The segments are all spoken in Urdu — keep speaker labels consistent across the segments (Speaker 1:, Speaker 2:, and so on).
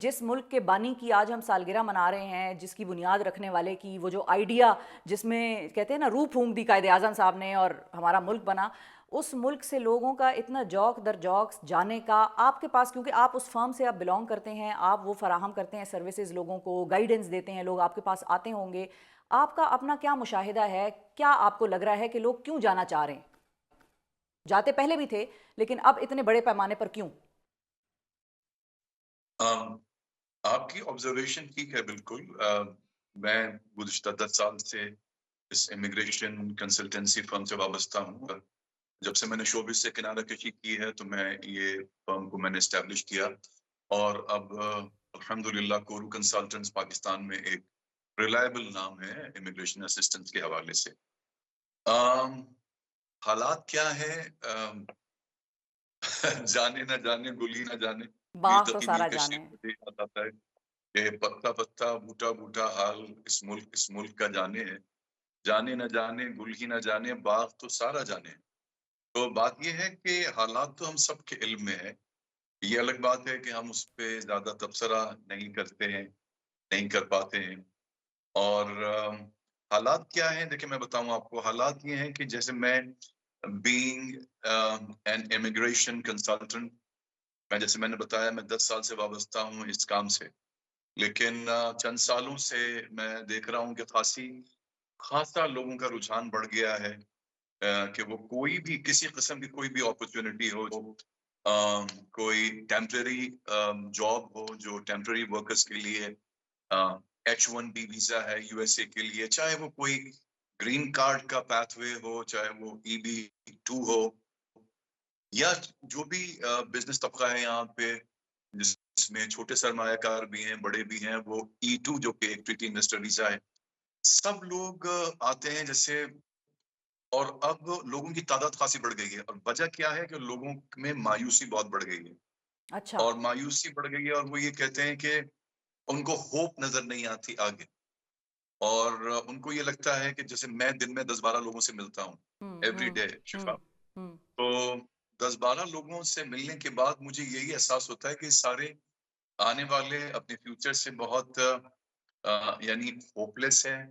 Speaker 1: جس ملک کے بانی کی آج ہم سالگرہ منا رہے ہیں، جس کی بنیاد رکھنے والے کی وہ جو آئیڈیا، جس میں کہتے ہیں نا روح پھونک دی قائد اعظم صاحب نے اور ہمارا ملک بنا، اس ملک سے لوگوں کا اتنا جوق در جوق جانے کا آپ کے پاس، کیونکہ آپ اس فرم سے آپ بلونگ کرتے ہیں، آپ وہ فراہم کرتے ہیں سروسز، لوگوں کو گائیڈنس دیتے ہیں، لوگ آپ کے پاس آتے ہوں گے، آپ کا اپنا کیا مشاہدہ ہے؟ کیا آپ کو لگ رہا ہے کہ لوگ کیوں جانا چاہ رہے ہیں؟ جاتے پہلے بھی تھے لیکن اب اتنے بڑے پیمانے پر کیوں؟
Speaker 2: آم، آپ کی آبزرویشن ٹھیک ہے بالکل. میں گزشتہ 10 سال سے اس امیگریشن کنسلٹنسی فرم سے وابستہ ہوں. جب سے میں نے شوبز سے کنارہ کشی کی ہے تو میں یہ فرم کو میں نے اسٹیبلش کیا، اور اب الحمدللہ کورو کنسلٹنٹس پاکستان میں ایک ریلائبل نام ہے امیگریشن اسسٹنس کے حوالے سے. آم، حالات کیا ہے؟ جانے نہ جانے گلی نہ جانے،
Speaker 1: باغ تو
Speaker 2: ملتقی
Speaker 1: سارا
Speaker 2: کشی
Speaker 1: جانے.
Speaker 2: مجھے یاد آتا ہے کہ پتا پتا بوٹا بوٹا حال اس ملک کا جانے ہے. جانے نہ جانے گل ہی نہ جانے باغ تو سارا جانے. تو بات یہ ہے کہ حالات تو ہم سب کے علم میں ہے. یہ الگ بات ہے کہ ہم اس پہ زیادہ تبصرہ نہیں کرتے ہیں، نہیں کر پاتے ہیں. اور حالات کیا ہیں؟ دیکھیں میں بتاؤں آپ کو. حالات یہ ہیں کہ جیسے میں بینگ این امیگریشن کنسلٹنٹ، جیسے میں نے بتایا میں 10 سال سے وابستہ ہوں اس کام سے، لیکن چند سالوں سے میں دیکھ رہا ہوں کہ خاصا لوگوں کا رجحان بڑھ گیا ہے کہ وہ کوئی بھی کسی قسم کی کوئی بھی اپرچونٹی ہو، کوئی ٹیمپرری جاب ہو جو ٹیمپرری ورکرز کے لیے H1B ویزا ہے یو ایس اے کے لیے، چاہے وہ کوئی گرین کارڈ کا پاتھ وے ہو، چاہے وہ EB2 ہو، یا جو بھی بزنس طبقہ ہے یہاں پہ جس میں چھوٹے سرمایہ کار بھی ہیں بڑے بھی ہیں، وہ E2 جو کہ ایک ٹریٹی انویسٹر ویزا ہے، سب لوگ آتے ہیں جیسے. اور اب لوگوں کی تعداد خاصی بڑھ گئی ہے، اور وجہ کیا ہے کہ لوگوں میں مایوسی بہت بڑھ گئی ہے.
Speaker 1: اچھا.
Speaker 2: اور مایوسی بڑھ گئی ہے اور وہ یہ کہتے ہیں کہ ان کو ہوپ نظر نہیں آتی آگے. اور ان کو یہ لگتا ہے کہ جیسے میں دن میں 10-12 لوگوں سے ملتا ہوں
Speaker 1: ہوں
Speaker 2: ایوری
Speaker 1: ہوں
Speaker 2: ڈے
Speaker 1: ہوں
Speaker 2: شفا.
Speaker 1: ہوں
Speaker 2: تو 10-12 لوگوں سے ملنے کے بعد مجھے یہی احساس ہوتا ہے کہ سارے آنے والے اپنے فیوچر سے بہت یعنی ہوپ لیس ہیں.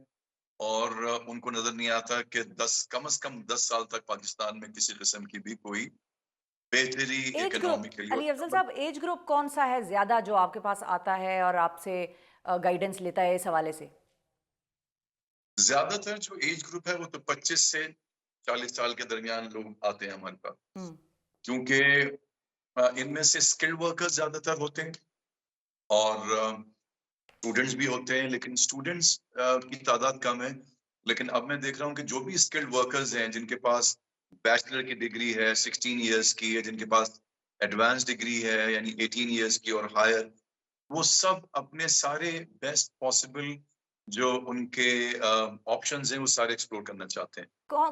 Speaker 2: اور ان کو نظر نہیں آتا کہ کم از کم 10 سال تک پاکستان میں کسی قسم کی بھی کوئی بہتری
Speaker 1: ایج گروپ،
Speaker 2: اکنامکلی
Speaker 1: علی افضل صاحب، ایج گروپ کون سا ہے زیادہ جو آپ کے پاس آتا ہے اور آپ سے گائیڈنس لیتا ہے اس حوالے سے؟
Speaker 2: زیادہ تر جو ایج گروپ ہے وہ تو 25 سے 40 سال کے درمیان لوگ آتے ہیں ہمارے پاس،
Speaker 1: ہوں
Speaker 2: کیونکہ ان میں سے اسکلڈ ورکرز زیادہ تر ہوتے ہیں اور اسٹوڈنٹس بھی ہوتے ہیں، لیکن اسٹوڈنٹس کی تعداد کم ہے. لیکن اب میں دیکھ رہا ہوں کہ جو بھی اسکلڈ ورکرز ہیں جن کے پاس بیچلر کی ڈگری ہے 16 ایئرس کی ہے، جن کے پاس ایڈوانس ڈگری ہے یعنی 18 ایئرس کی اور ہائر، وہ سب اپنے سارے بیسٹ پاسبل جو ان کے آپشنز ہیں وہ سارے ایکسپلور کرنا چاہتے ہیں.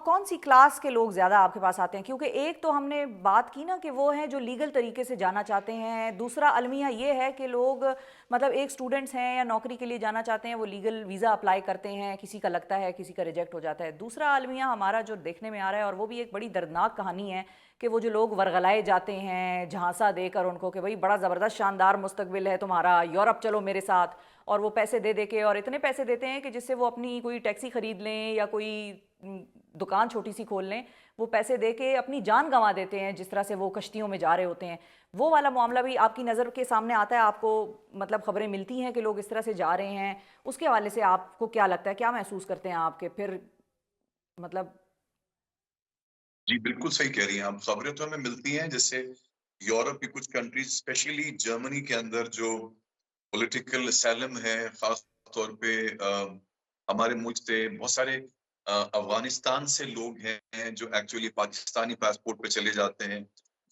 Speaker 1: کون سی کلاس کے لوگ زیادہ آپ کے پاس آتے ہیں؟ کیونکہ ایک تو ہم نے بات کی نا کہ وہ ہیں جو لیگل طریقے سے جانا چاہتے ہیں، دوسرا المیہ یہ ہے کہ لوگ مطلب ایک سٹوڈنٹس ہیں یا نوکری کے لیے جانا چاہتے ہیں، وہ لیگل ویزا اپلائی کرتے ہیں، کسی کا لگتا ہے کسی کا ریجیکٹ ہو جاتا ہے. دوسرا المیہ ہمارا جو دیکھنے میں آ رہا ہے، اور وہ بھی ایک بڑی دردناک کہانی ہے، کہ وہ جو لوگ ورغلائے جاتے ہیں جھانسا دے کر ان کو کہ بھئی بڑا زبردست شاندار مستقبل ہے تمہارا، یورپ چلو میرے ساتھ، اور وہ پیسے دے دے کے، اور اتنے پیسے دیتے ہیں کہ جس سے وہ اپنی کوئی ٹیکسی خرید لیں یا کوئی دکان چھوٹی سی کھول لیں، وہ پیسے دے کے اپنی جان گنوا دیتے ہیں جس طرح سے وہ کشتیوں میں جا رہے ہوتے ہیں. وہ والا معاملہ بھی آپ کی نظر کے سامنے آتا ہے؟ آپ کو مطلب خبریں ملتی ہیں کہ لوگ اس طرح سے جا رہے ہیں؟ اس کے حوالے سے آپ کو کیا لگتا ہے، کیا محسوس کرتے ہیں آپ کے پھر مطلب؟
Speaker 2: جی بالکل صحیح کہہ رہی ہیں آپ. خبریں تو ہمیں ملتی ہیں جیسے یورپ کی کچھ کنٹریز اسپیشلی جرمنی کے اندر جو پولیٹیکل اسائلم ہے، خاص طور پہ ہمارے ملک سے بہت سارے افغانستان سے لوگ ہیں جو ایکچولی پاکستانی پاسپورٹ پہ چلے جاتے ہیں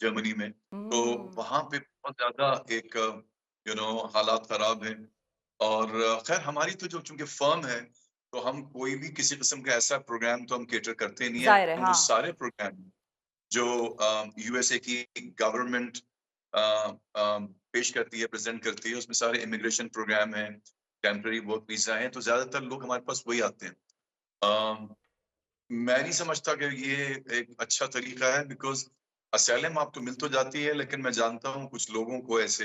Speaker 2: جرمنی میں. تو وہاں پہ بہت زیادہ ایک حالات خراب ہیں. اور خیر ہماری تو جو چونکہ فرم ہے تو ہم کوئی بھی کسی قسم کا ایسا پروگرام تو ہم کیٹر کرتے نہیں ہیں.
Speaker 1: ظاہر ہے،
Speaker 2: ہم وہ
Speaker 1: ہاں.
Speaker 2: سارے پروگرام جو یو ایس اے کی گورنمنٹ پیش کرتی ہے، پریزنٹ کرتی ہے، اس میں سارے امیگریشن پروگرام ہیں، ٹیمپرری ورک ویزا ہیں، تو زیادہ تر لوگ ہمارے پاس وہی آتے ہیں. میں نہیں سمجھتا کہ یہ ایک اچھا طریقہ ہے، بیکاز اسائلم آپ کو مل تو جاتی ہے، لیکن میں جانتا ہوں کچھ لوگوں کو ایسے